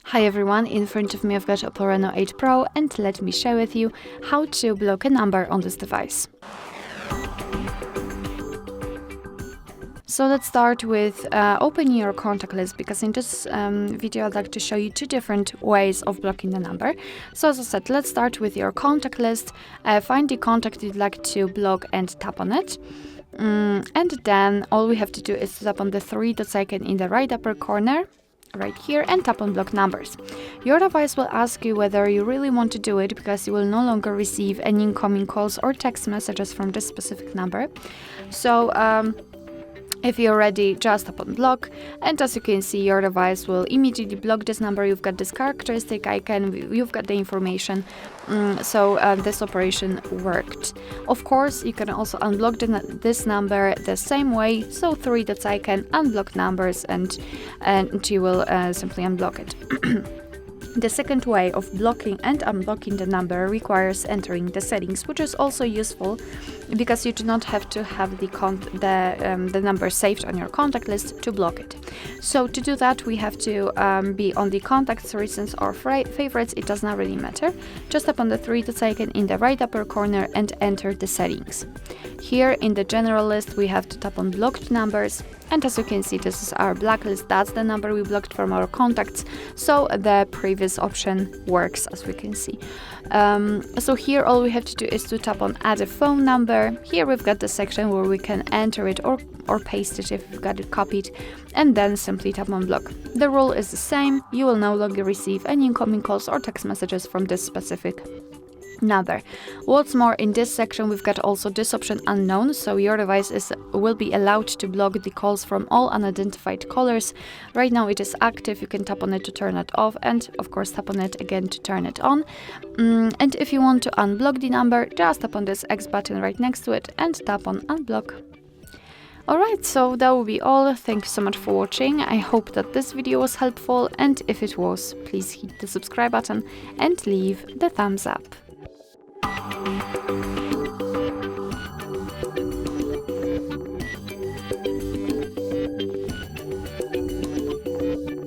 Hi everyone, in front of me I've got OPPO Reno 8 Pro and let me share with you how to block a number on this device. So let's start with opening your contact list, because in this video I'd like to show you two different ways of blocking the number. So as I said, let's start with your contact list, find the contact you'd like to block and tap on it. And then all we have to do is tap on the three dots icon in the right upper corner, right here, and tap on block numbers. Your device will ask you whether you really want to do it, because you will no longer receive any incoming calls or text messages from this specific number. So if you're ready, just tap on block, and as you can see, your device will immediately block this number. You've got this characteristic icon, you've got the information, so this operation worked. Of course, you can also unblock this number the same way, so three dots icon, unblock numbers, and you will simply unblock it. The second way of blocking and unblocking the number requires entering the settings, which is also useful because you do not have to have the number saved on your contact list to block it. So to do that, we have to be on the contacts, recents, or favorites. It does not really matter. Just tap on the three dots icon in the right upper corner and enter the settings. Here in the general list, we have to tap on blocked numbers. And as you can see, this is our blacklist. That's the number we blocked from our contacts. So the previous option works, as we can see. So here all we have to do is to tap on add a phone number. Here we've got the section where we can enter it or paste it if we've got it copied, and then simply tap on block. The rule is the same. You will no longer receive any incoming calls or text messages from this specific number. What's more, in this section we've got also this option unknown, so your device will be allowed to block the calls from all unidentified callers. Right now it is active. You can tap on it to turn it off, and of course tap on it again to turn it on. And if you want to unblock the number, just tap on this X button right next to it and tap on unblock. Alright, so that will be all. Thank you so much for watching. I hope that this video was helpful, and if it was, please hit the subscribe button and leave the thumbs up.